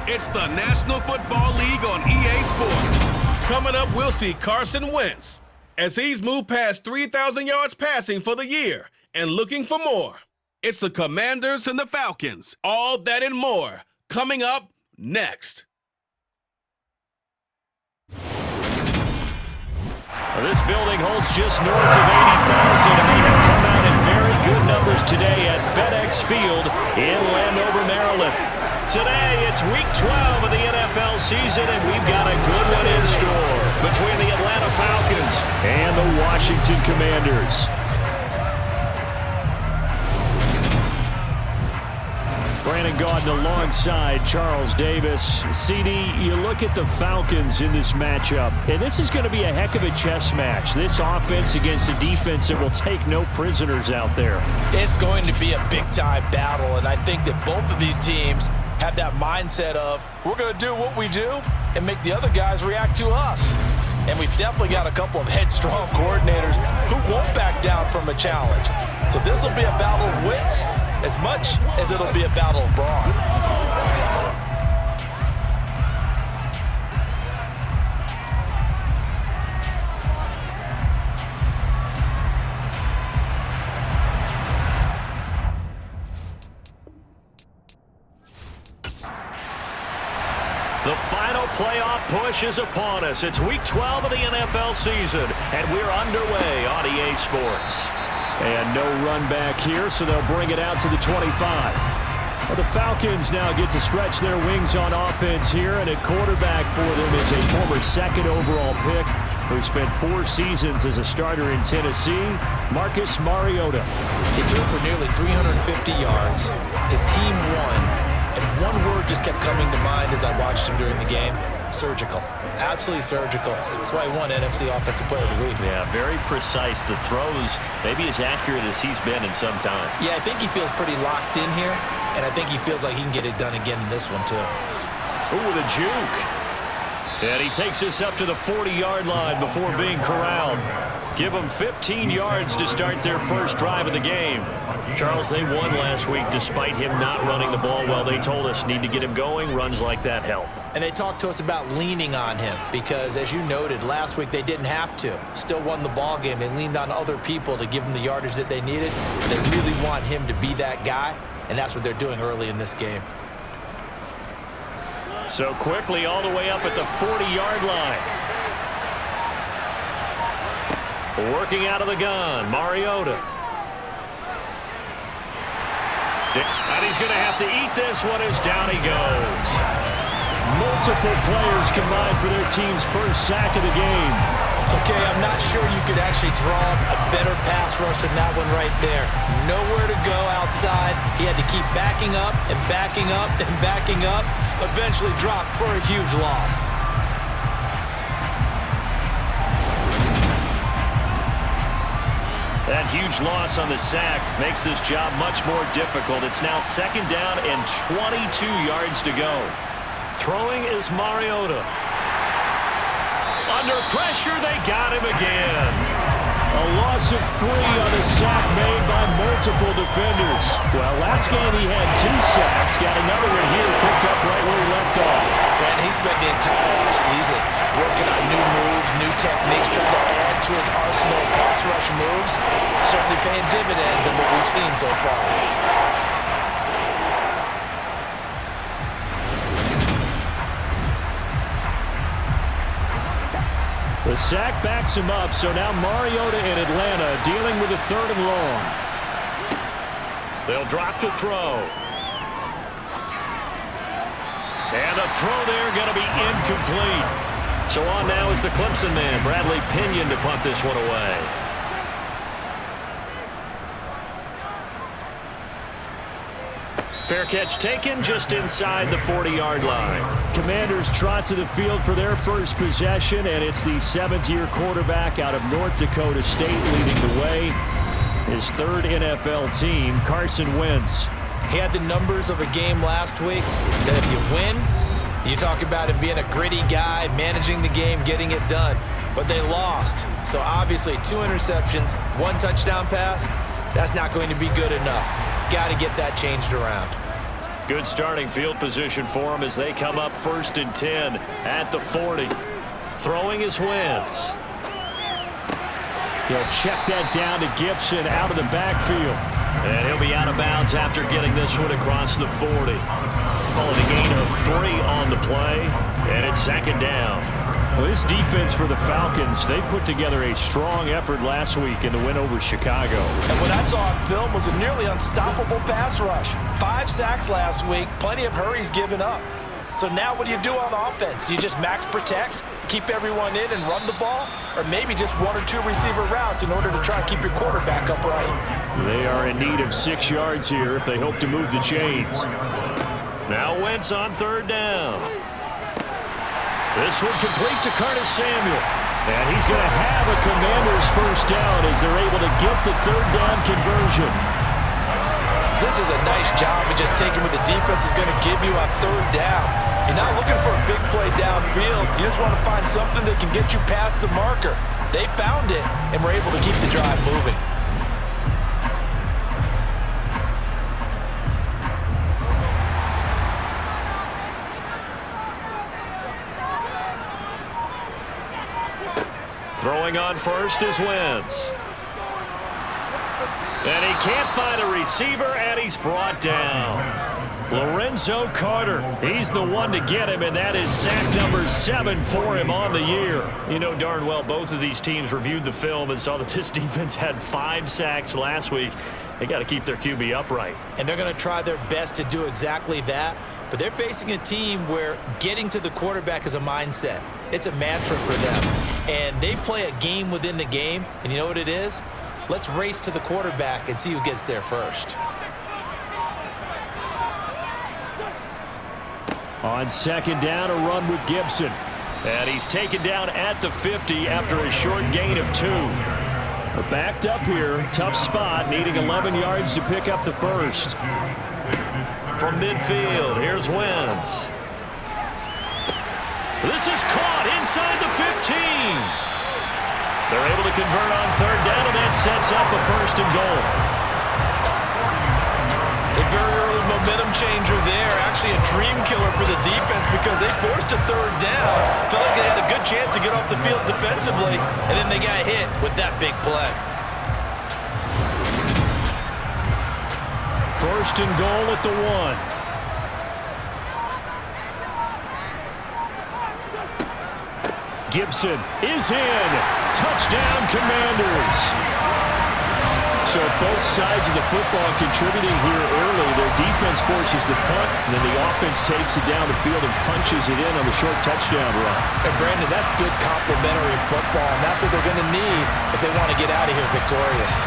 It's the National Football League on EA Sports. Coming up, we'll see Carson Wentz as he's moved past 3,000 yards passing for the year and looking for more. It's the Commanders and the Falcons. All that and more coming up next. This building holds just north of 80,000, and they have come out in very good numbers today at FedEx Field in Landover, Maryland. Today, it's Week 12 of the NFL season, and we've got a good one in store between the Atlanta Falcons and the Washington Commanders. Brandon Gaudin alongside Charles Davis. CD, you look at the Falcons in this matchup, and this is going to be a heck of a chess match. This offense against a defense that will take no prisoners out there. It's going to be a big-time battle, and I think that both of these teams have that mindset of, we're going to do what we do and make the other guys react to us. And we've definitely got a couple of headstrong coordinators who won't back down from a challenge. So this will be a battle of wits as much as it'll be a battle of brawn. The final playoff push is upon us. It's Week 12 of the NFL season, and we're underway on EA Sports. And no run back here, so they'll bring it out to the 25. Well, the Falcons now get to stretch their wings on offense here, and at quarterback for them is a former second overall pick who spent 4 seasons as a starter in Tennessee, Marcus Mariota. He threw for nearly 350 yards. His team won. And one word just kept coming to mind as I watched him during the game: surgical. Absolutely surgical. That's why he won NFC Offensive Player of the Week. Yeah, very precise. The throws maybe as accurate as he's been in some time. Yeah, I think he feels pretty locked in here, and I think he feels like he can get it done again in this one, too. Ooh, the juke. And he takes us up to the 40-yard line before being corralled. Give them 15 yards to start their first drive of the game. Charles, they won last week despite him not running the ball well. They told us need to get him going. Runs like that help. And they talked to us about leaning on him because, as you noted, last week they didn't have to. Still won the ball game. They leaned on other people to give them the yardage that they needed. They really want him to be that guy, and that's what they're doing early in this game. So quickly all the way up at the 40-yard line. Working out of the gun, Mariota. And he's going to have to eat this one as down he goes. Multiple players combined for their team's first sack of the game. Okay, I'm not sure you could actually draw a better pass rush than that one right there. Nowhere to go outside. He had to keep backing up and backing up and backing up. Eventually dropped for a huge loss. That huge loss on the sack makes this job much more difficult. It's now second down and 22 yards to go. Throwing is Mariota. Under pressure, they got him again. A loss of 3 on a sack made by multiple defenders. Well, last game he had 2 sacks. Got another one here, picked up right where he left off. And he spent the entire offseason working on new moves, new techniques, trying to add to his arsenal of pass rush moves. Certainly paying dividends in what we've seen so far. The sack backs him up, so now Mariota in Atlanta dealing with a 3rd and long. They'll drop to throw. And the throw there going to be incomplete. So on now is the Clemson man, Bradley Pinion, to punt this one away. Fair catch taken just inside the 40-yard line. Commanders trot to the field for their first possession, and it's the 7th-year quarterback out of North Dakota State leading the way. His 3rd NFL team, Carson Wentz. He had the numbers of a game last week that if you win, you talk about him being a gritty guy, managing the game, getting it done. But they lost. So obviously 2 interceptions, 1 touchdown pass, that's not going to be good enough. Got to get that changed around. Good starting field position for him as they come up 1st and 10 at the 40. Throwing is Wentz. He'll check that down to Gibson out of the backfield. And he'll be out of bounds after getting this one across the 40. Calling a gain of 3 on the play, and it's 2nd down. Well, this defense for the Falcons, they put together a strong effort last week in the win over Chicago. And what I saw on film was a nearly unstoppable pass rush. 5 sacks last week, plenty of hurries given up. So now what do you do on offense? You just max protect, keep everyone in and run the ball, or maybe just 1 or 2 receiver routes in order to try and keep your quarterback upright? They are in need of 6 yards here if they hope to move the chains. Now Wentz on 3rd down. This one complete to Curtis Samuel. And he's going to have a Commanders 1st down as they're able to get the 3rd down conversion. This is a nice job of just taking what the defense is going to give you on 3rd down. You're not looking for a big play downfield. You just want to find something that can get you past the marker. They found it and were able to keep the drive moving. Throwing on 1st is Wentz. And he can't find a receiver, and he's brought down. Lorenzo Carter, he's the one to get him, and that is sack number 7 for him on the year. You know darn well both of these teams reviewed the film and saw that this defense had 5 sacks last week. They got to keep their QB upright. And they're going to try their best to do exactly that. But they're facing a team where getting to the quarterback is a mindset. It's a mantra for them. And they play a game within the game. And you know what it is? Let's race to the quarterback and see who gets there first. On 2nd down, a run with Gibson. And he's taken down at the 50 after a short gain of 2. We're backed up here. Tough spot, needing 11 yards to pick up the 1st. From midfield, here's Wentz. This is caught inside the 15. They're able to convert on 3rd down, and that sets up a 1st and goal. A very early momentum changer there. Actually a dream killer for the defense because they forced a 3rd down. Felt like they had a good chance to get off the field defensively, and then they got hit with that big play. 1st and goal at the 1. Gibson is in. Touchdown, Commanders. So both sides of the football contributing here early. Their defense forces the punt, and then the offense takes it down the field and punches it in on the short touchdown run. And Brandon, that's good complementary football, and that's what they're going to need if they want to get out of here victorious.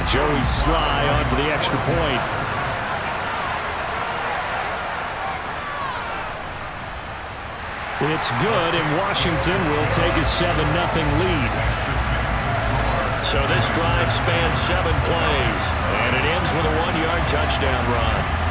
Joey Sly on for the extra point. It's good, and Washington will take a 7-0 lead. So this drive spans 7 plays, and it ends with a 1-yard touchdown run.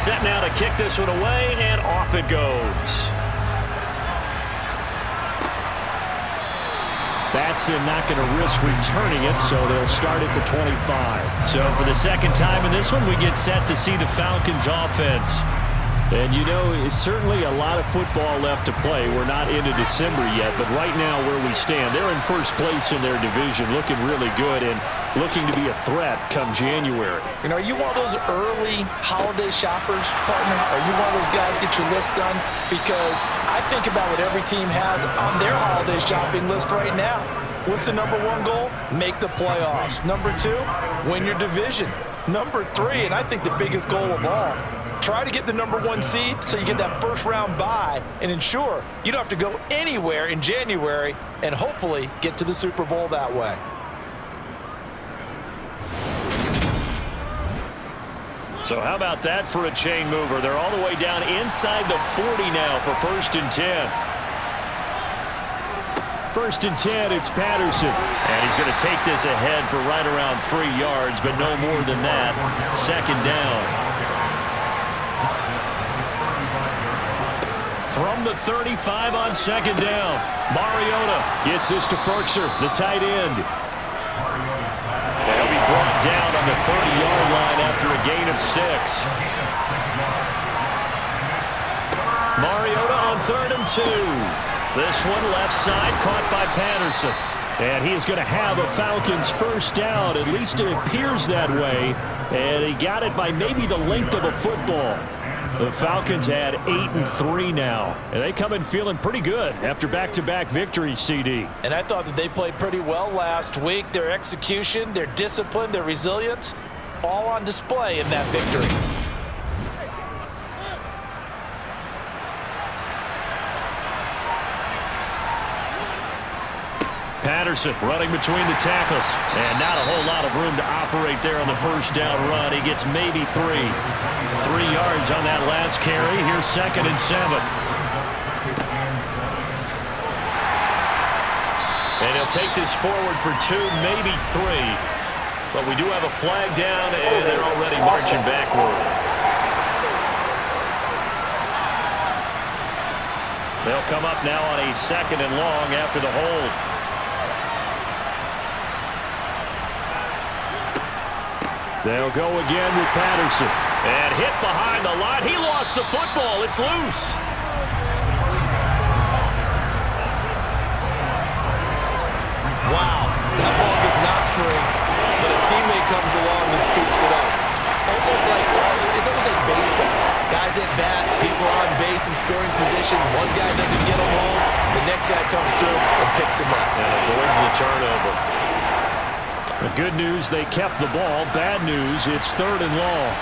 Set now to kick this one away, and off it goes. Batson not going to risk returning it, so they'll start at the 25. So for the 2nd time in this one, we get set to see the Falcons offense. And you know, it's certainly a lot of football left to play. We're not into December yet, but right now where we stand, they're in 1st place in their division, looking really good and looking to be a threat come January. You know, are you one of those early holiday shoppers, partner? Are you one of those guys get your list done? Because I think about what every team has on their holiday shopping list right now. What's the number 1 goal? Make the playoffs. Number 2, win your division. Number 3, and I think the biggest goal of all, try to get the number 1 seed so you get that 1st round bye and ensure you don't have to go anywhere in January and hopefully get to the Super Bowl that way. So how about that for a chain mover? They're all the way down inside the 40 now for 1st and 10. First and 10, it's Patterson. And he's going to take this ahead for right around 3 yards, but no more than that. Second down. From the 35 on second down, Mariota gets this to Ferkser, the tight end. They'll be brought down on the 30-yard line after a gain of 6. Mariota on 3rd and 2. This one left side caught by Patterson. And he is going to have a Falcons first down. At least it appears that way. And he got it by maybe the length of a football. The Falcons had 8-3 now. And they come in feeling pretty good after back-to-back victories, CD. And I thought that they played pretty well last week. Their execution, their discipline, their resilience, all on display in that victory. Patterson running between the tackles. And not a whole lot of room to operate there on the first down run. He gets maybe 3. 3 yards on that last carry. Here's 2nd and 7. And he'll take this forward for 2, maybe 3. But we do have a flag down, and they're already marching backward. They'll come up now on a 2nd and long after the hold. They'll go again with Patterson. And hit behind the line. He lost the football. It's loose. Wow, that ball gets knocked free, but a teammate comes along and scoops it up. It's almost like baseball. Guys at bat, people are on base in scoring position. One guy doesn't get him home. The next guy comes through and picks him up. And avoids the turnover. The good news, they kept the ball. Bad news, it's 3rd and long.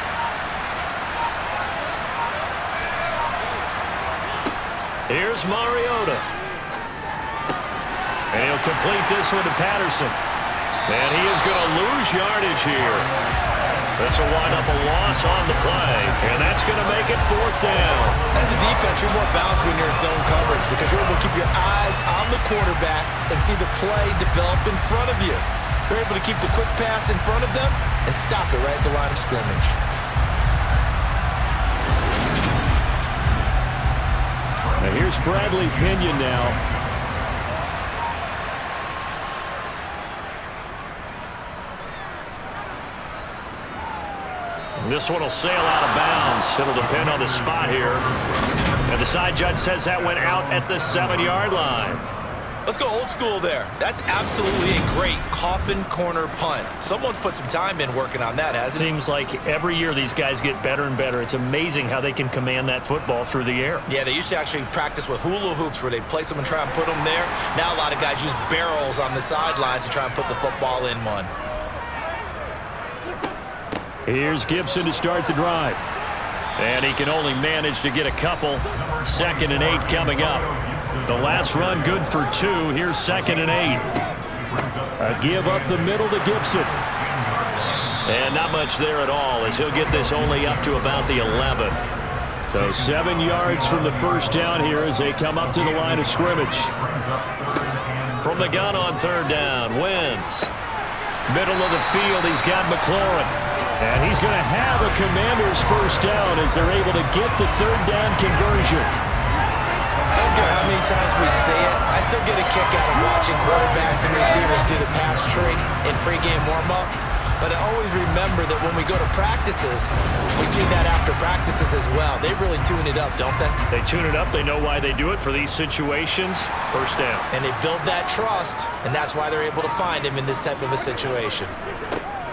Here's Mariota. And he'll complete this one to Patterson. And he is going to lose yardage here. This will wind up a loss on the play. And that's going to make it 4th down. As a defense, you're more balanced when you're in zone coverage because you're able to keep your eyes on the quarterback and see the play develop in front of you. They're able to keep the quick pass in front of them and stop it right at the line of scrimmage. Now here's Bradley Pinion now. And this one will sail out of bounds. It'll depend on the spot here. And the side judge says that went out at the 7-yard line. Let's go old school there. That's absolutely a great coffin corner punt. Someone's put some time in working on that, hasn't it? Seems like every year these guys get better and better. It's amazing how they can command that football through the air. Yeah, they used to actually practice with hula hoops where they place them and try and put them there. Now a lot of guys use barrels on the sidelines to try and put the football in one. Here's Gibson to start the drive. And he can only manage to get a couple. 2nd and 8 coming up. The last run good for 2. Here's 2nd and 8. A give up the middle to Gibson. And not much there at all as he'll get this only up to about the 11. So 7 yards from the first down here as they come up to the line of scrimmage. From the gun on 3rd down, Wentz. Middle of the field, he's got McLaurin. And he's going to have a Commanders first down as they're able to get the 3rd down conversion. I don't care how many times we say it, I still get a kick out of watching quarterbacks and receivers do the pass trick in pregame warm-up. But I always remember that when we go to practices, we see that after practices as well. They really tune it up, don't they? They tune it up. They know why they do it for these situations. First down. And they build that trust, and that's why they're able to find him in this type of a situation.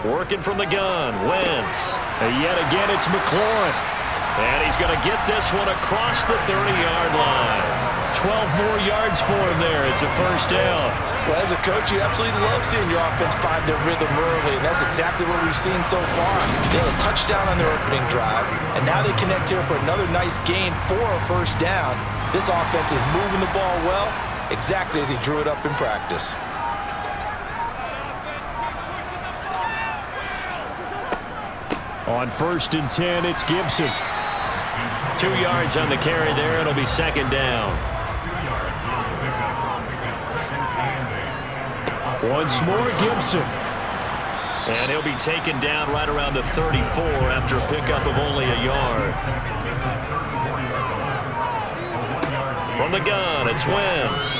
Working from the gun, Wentz. And yet again, it's McLaurin. And he's going to get this one across the 30-yard line. 12 more yards for him there. It's a first down. Well, as a coach, you absolutely love seeing your offense find their rhythm early, and that's exactly what we've seen so far. They had a touchdown on their opening drive, and now they connect here for another nice gain for a first down. This offense is moving the ball well, exactly as he drew it up in practice. On 1st and 10, it's Gibson. 2 yards on the carry there. It'll be 2nd down. Once more, Gibson. And he'll be taken down right around the 34 after a pickup of only a yard. From the gun, it's Wentz.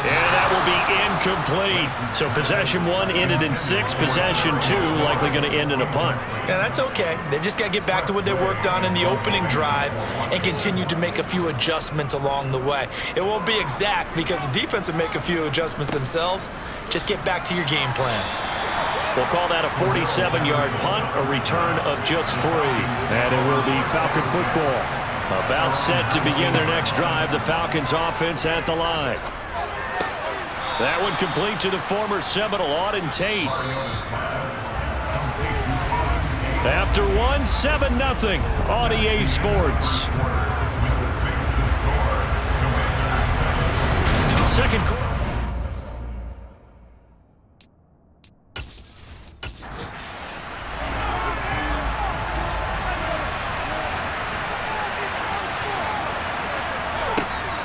And that will be incomplete. So possession 1 ended in 6. Possession 2 likely going to end in a punt. Yeah, that's okay. They've just got to get back to what they worked on in the opening drive and continue to make a few adjustments along the way. It won't be exact because the defense will make a few adjustments themselves. Just get back to your game plan. We'll call that a 47-yard punt, a return of just 3. And it will be Falcon football. About set to begin their next drive, the Falcons offense at the line. That one complete to the former Seminole, Auden Tate. After 1, 7-0 on EA Sports. Second quarter.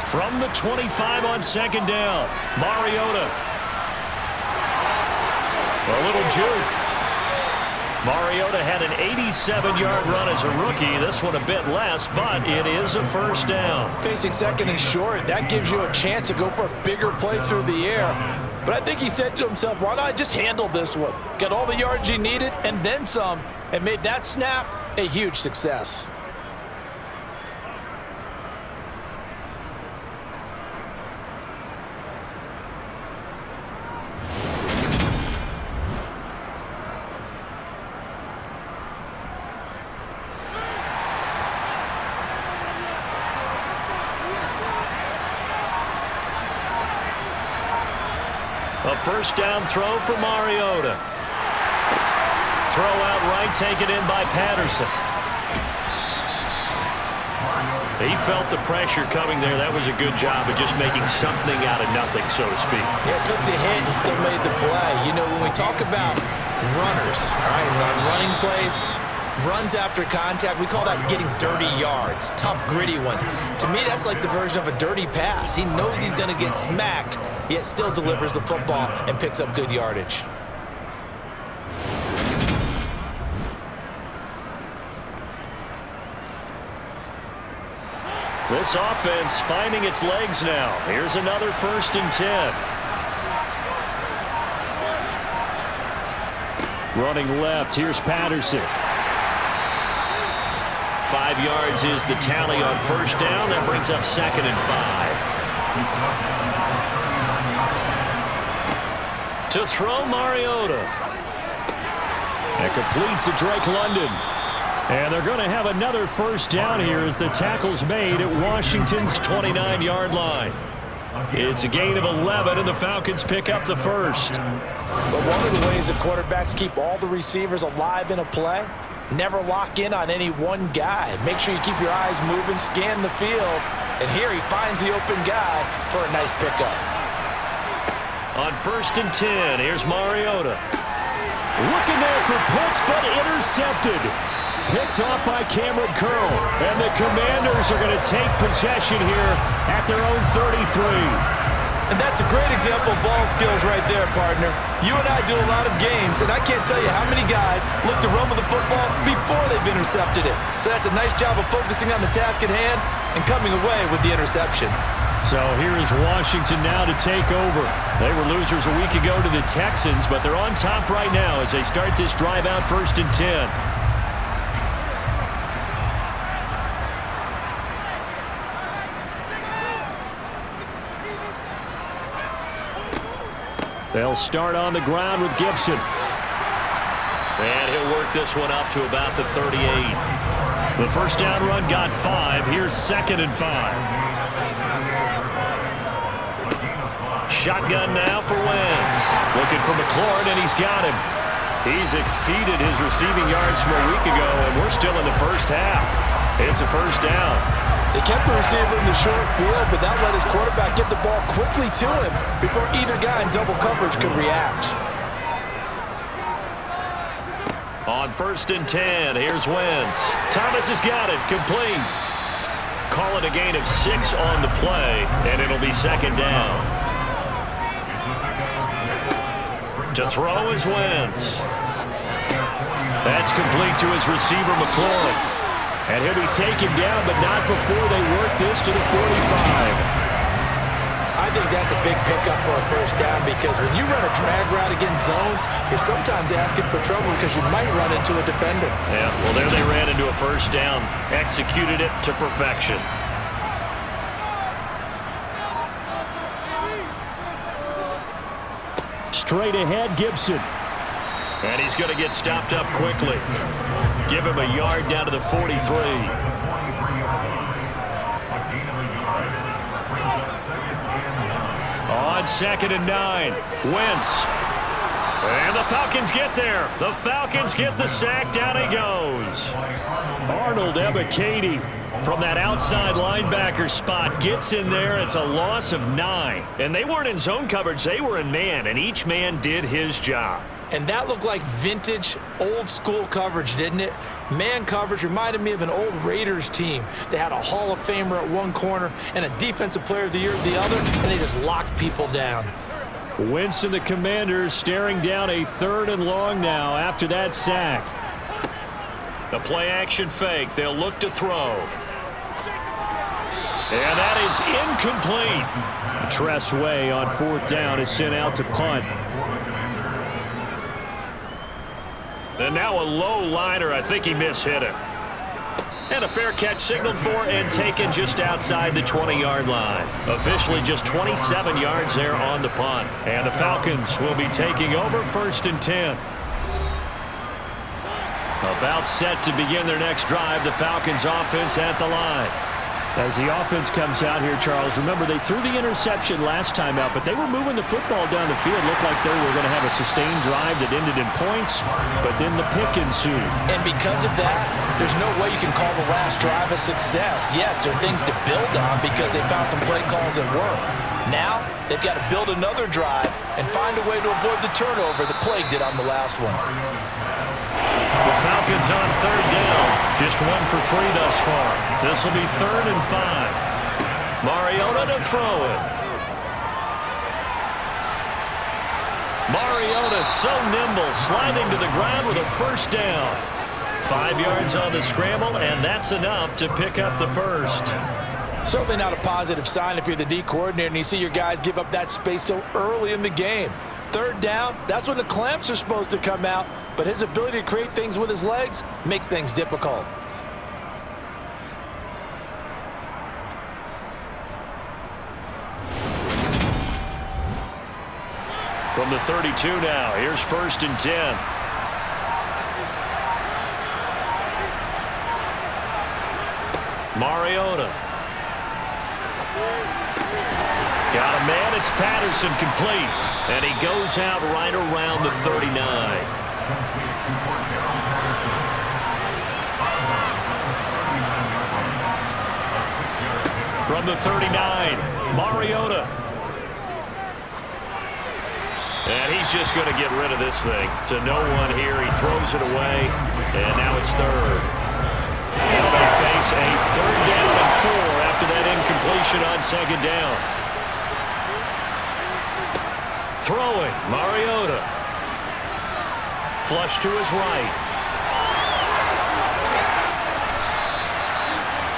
From the 25 on second down, Mariota. A little juke. Mariota had an 87-yard run as a rookie. This one a bit less, but it is a first down. Facing second and short, that gives you a chance to go for a bigger play through the air. But I think he said to himself, why not just handle this one? Got all the yards he needed and then some, and made that snap a huge success. A first down throw for Mariota. Throw out right, taken in by Patterson. He felt the pressure coming there. That was a good job of just making something out of nothing, so to speak. Yeah, took the hit and still made the play. You know, when we talk about runners, all right, on running plays, runs after contact, we call that getting dirty yards, tough, gritty ones. To me, that's like the version of a dirty pass. He knows he's going to get smacked, yet still delivers the football and picks up good yardage. This offense finding its legs now. Here's another 1st and 10. Running left, here's Patterson. 5 yards is the tally on first down. That brings up 2nd and 5. To throw Mariota. And complete to Drake London. And they're going to have another first down here as the tackle's made at Washington's 29-yard line. It's a gain of 11, and the Falcons pick up the first. But one of the ways that quarterbacks keep all the receivers alive in a play, never lock in on any one guy. Make sure you keep your eyes moving, scan the field, and here he finds the open guy for a nice pickup. On 1st and 10, here's Mariota. Looking there for Pitts, but intercepted. Picked off by Cameron Curl. And the Commanders are going to take possession here at their own 33. And that's a great example of ball skills right there, partner. You and I do a lot of games, and I can't tell you how many guys look to run with the football before they've intercepted it. So that's a nice job of focusing on the task at hand and coming away with the interception. So here is Washington now to take over. They were losers a week ago to the Texans, but they're on top right now as they start this drive out 1st and 10. They'll start on the ground with Gibson. And he'll work this one up to about the 38. The first down run got 5. Here's 2nd and 5. Shotgun now for Wentz. Looking for McLaurin, and he's got him. He's exceeded his receiving yards from a week ago, and we're still in the first half. It's a first down. They kept the receiver in the short field, but that let his quarterback get the ball quickly to him before either guy in double coverage could react. On 1st and 10, here's Wentz. Thomas has got it, complete. Call it a gain of 6 on the play, and it'll be 2nd down. To throw is Wentz. That's complete to his receiver, McLaurin. And he'll be taken down, but not before they work this to the 45. I think that's a big pickup for a first down because when you run a drag route against zone, you're sometimes asking for trouble because you might run into a defender. Yeah, well, there they ran into a first down. Executed it to perfection. Straight ahead, Gibson. And he's going to get stopped up quickly. Give him a yard down to the 43. On 2nd and 9, Wentz. And the Falcons get there. The Falcons get the sack. Down he goes. Arnold Ebiketie from that outside linebacker spot gets in there. It's a loss of 9. And they weren't in zone coverage. They were in man, and each man did his job. And that looked like vintage, old-school coverage, didn't it? Man coverage reminded me of an old Raiders team. They had a Hall of Famer at one corner and a Defensive Player of the Year at the other, and they just locked people down. Wentz and the Commanders staring down a 3rd and long now after that sack. The play-action fake. They'll look to throw. And that is incomplete. Tress Way on 4th down is sent out to punt. And now a low liner. I think he mishit it. And a fair catch signaled for and taken just outside the 20-yard line. Officially just 27 yards there on the punt. And the Falcons will be taking over 1st and 10. About set to begin their next drive. The Falcons offense at the line. As the offense comes out here, Charles, remember they threw the interception last time out, but they were moving the football down the field. Looked like they were going to have a sustained drive that ended in points, but then the pick ensued. And because of that, there's no way you can call the last drive a success. Yes, there are things to build on because they found some play calls that work. Now, they've got to build another drive and find a way to avoid the turnover that plagued it on the last one. The Falcons on 3rd down. Just 1 for 3 thus far. This will be 3rd and 5. Mariota to throw it. Mariota so nimble, sliding to the ground with a first down. 5 yards on the scramble, and that's enough to pick up the first. Certainly not a positive sign if you're the D coordinator and you see your guys give up that space so early in the game. 3rd down, that's when the clamps are supposed to come out, but his ability to create things with his legs makes things difficult. From the 32 now, here's 1st and 10. Mariota. Got a man, it's Patterson, complete. And he goes out right around the 39. From the 39, Mariota. And he's just going to get rid of this thing. To no one here, he throws it away, and now it's 3rd. Now they face a 3rd down and 4 after that incompletion on 2nd down. Throwing, Mariota. Flush to his right.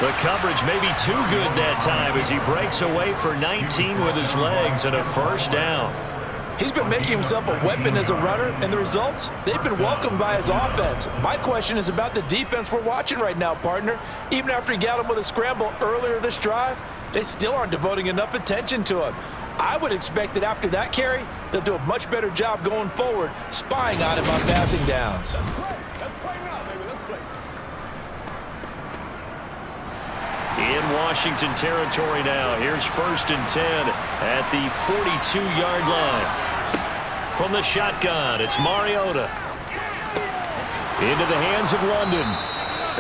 The coverage may be too good that time as he breaks away for 19 with his legs and a 1st down. He's been making himself a weapon as a runner, and the results, they've been welcomed by his offense. My question is about the defense we're watching right now, partner. Even after he got him with a scramble earlier this drive, they still aren't devoting enough attention to him. I would expect that after that carry, they'll do a much better job going forward, spying on him on passing downs. In Washington territory now, here's 1st and 10 at the 42-yard line. From the shotgun, it's Mariota. Into the hands of London.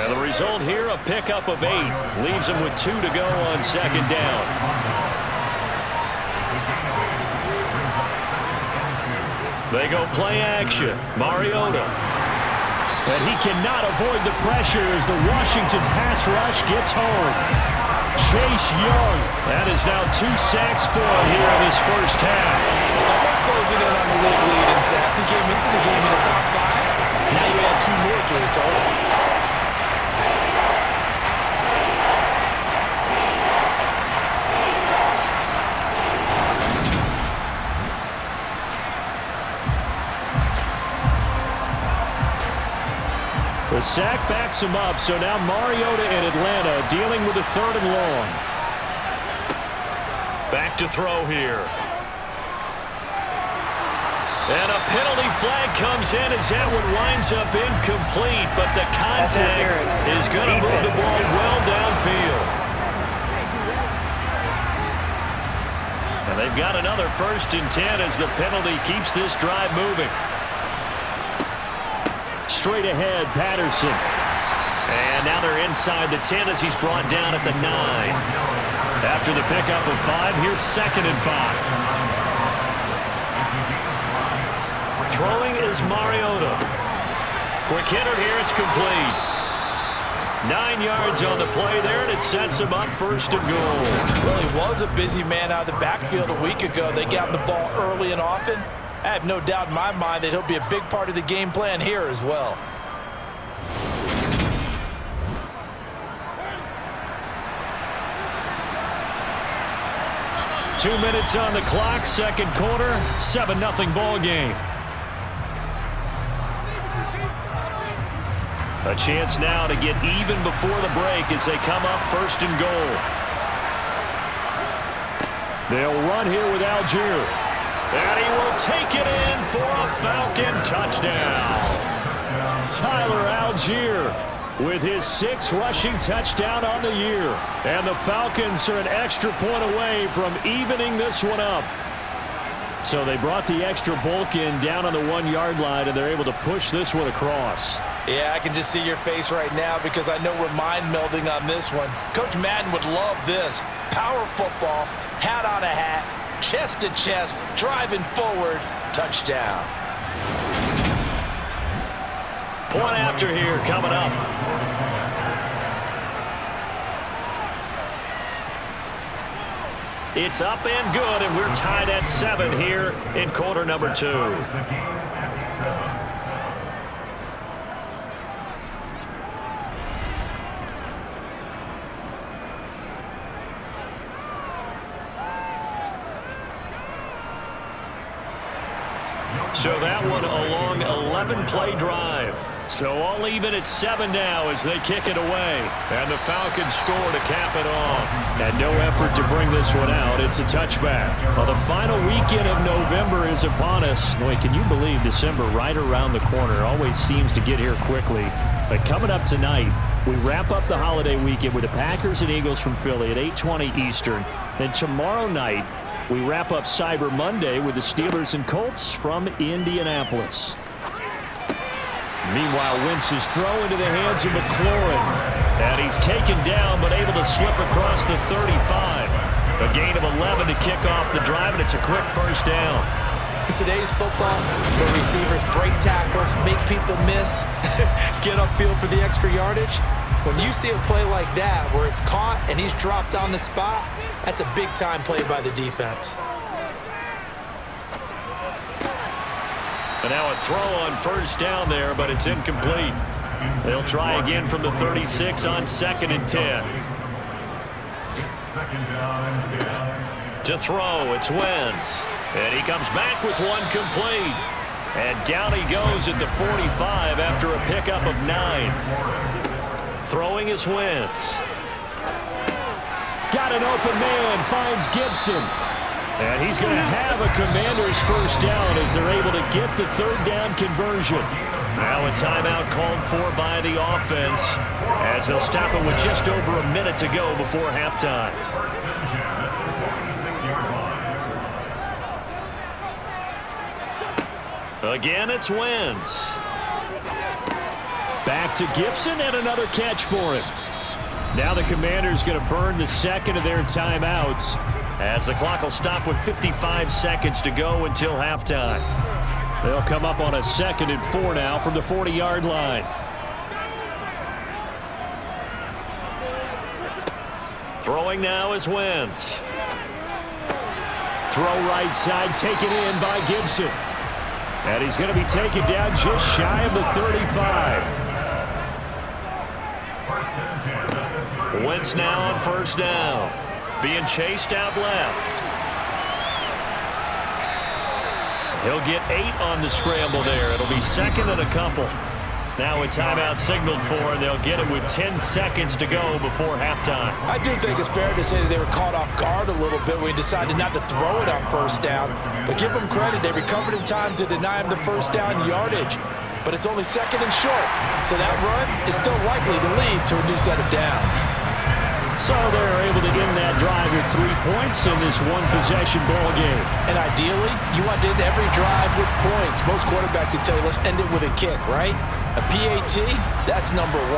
And the result here, a pickup of 8. Leaves him with 2 to go on 2nd down. They go play action. Mariota. And he cannot avoid the pressure as the Washington pass rush gets home. Chase Young. That is now 2 sacks for him here in this first half. Someone's closing in on the league lead in sacks. He came into the game in the top 5. Now you add 2 more to his total. The sack backs him up, so now Mariota in Atlanta dealing with the 3rd and long. Back to throw here. And a penalty flag comes in as that one winds up incomplete, but the contact is going to move the ball well downfield. And they've got another 1st and 10 as the penalty keeps this drive moving. Straight ahead, Patterson. And now they're inside the 10 as he's brought down at the 9. After the pickup of 5, here's 2nd and 5. Throwing is Mariota. Quick hitter here, it's complete. 9 yards on the play there, and it sets him up 1st and goal. Well, he was a busy man out of the backfield a week ago. They got the ball early and often. I have no doubt in my mind that he'll be a big part of the game plan here as well. Two minutes on the clock, 2nd quarter, 7-0 ball game. A chance now to get even before the break as they come up 1st and goal. They'll run here with Algier. And he will take it in for a Falcon touchdown. Tyler Algier with his 6th rushing touchdown on the year. And the Falcons are an extra point away from evening this one up. So they brought the extra bulk in down on the 1-yard line, and they're able to push this one across. Yeah, I can just see your face right now because I know we're mind melding on this one. Coach Madden would love this. Power football, hat on a hat, chest to chest, driving forward, touchdown. Point after here coming up. It's up and good, and we're tied at 7 here in quarter number 2. So that one a long 11-play drive. So all even at 7 now as they kick it away. And the Falcons score to cap it off. And no effort to bring this one out. It's a touchback. Well, the final weekend of November is upon us. Boy, can you believe December right around the corner? Always seems to get here quickly. But coming up tonight, we wrap up the holiday weekend with the Packers and Eagles from Philly at 8:20 Eastern. Then tomorrow night, we wrap up Cyber Monday with the Steelers and Colts from Indianapolis. Meanwhile, Wentz's throw into the hands of McLaurin. And he's taken down, but able to slip across the 35. A gain of 11 to kick off the drive, and it's a quick 1st down. In today's football, the receivers break tackles, make people miss, get upfield for the extra yardage. When you see a play like that where it's caught and he's dropped on the spot, that's a big-time play by the defense. And now a throw on 1st down there, but it's incomplete. They'll try again from the 36 on 2nd and 10. To throw, it's Wentz. And he comes back with one complete. And down he goes at the 45 after a pickup of 9. Throwing is Wentz. Got an open man, finds Gibson. And he's going to have a Commanders 1st down as they're able to get the 3rd down conversion. Now a timeout called for by the offense as they'll stop it with just over a minute to go before halftime. Again, it's Wentz. Back to Gibson and another catch for him. Now the Commanders going to burn the 2nd of their timeouts as the clock will stop with 55 seconds to go until halftime. They'll come up on a 2nd and 4 now from the 40-yard line. Throwing now is Wentz. Throw right side, taken in by Gibson. And he's going to be taken down just shy of the 35. Wentz now on first down. Being chased out left. He'll get 8 on the scramble there. It'll be second and a couple. Now a timeout signaled for, and they'll get it with 10 seconds to go before halftime. I do think it's fair to say that they were caught off guard a little bit when he decided not to throw it on first down. But give them credit. They recovered in time to deny him the first down yardage. But it's only second and short. So that run is still likely to lead to a new set of downs. So they're able to end that drive with 3 points in this one-possession ball game. And ideally, you want to end every drive with points. Most quarterbacks would tell you, let's end it with a kick, right? A PAT, that's number 1.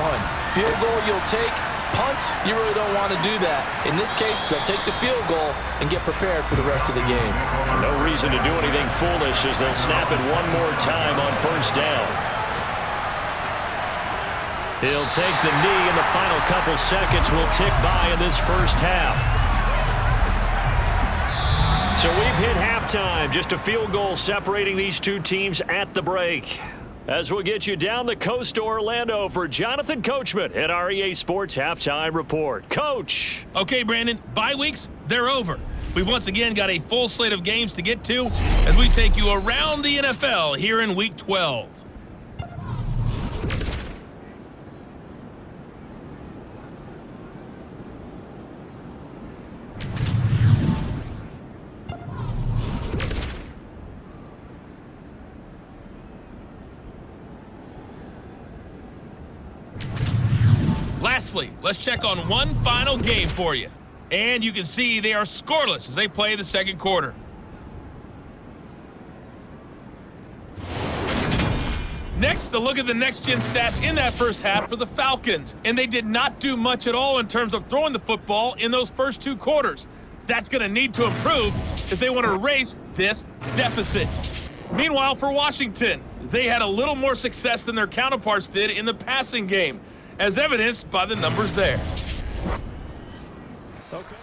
Field goal you'll take. Punts, you really don't want to do that. In this case, they'll take the field goal and get prepared for the rest of the game. No reason to do anything foolish as they'll snap it one more time on first down. He'll take the knee, and the final couple seconds will tick by in this first half. So we've hit halftime. Just a field goal separating these two teams at the break. As we'll get you down the coast to Orlando for Jonathan Coachman at our EA Sports Halftime Report. Coach. Okay, Brandon, bye weeks, they're over. We've once again got a full slate of games to get to as we take you around the NFL here in Week 12. Lastly, let's check on one final game for you. And you can see they are scoreless as they play the second quarter. Next, a look at the next-gen stats in that first half for the Falcons. And they did not do much at all in terms of throwing the football in those first 2 quarters. That's going to need to improve if they want to erase this deficit. Meanwhile, for Washington, they had a little more success than their counterparts did in the passing game, as evidenced by the numbers there. Okay.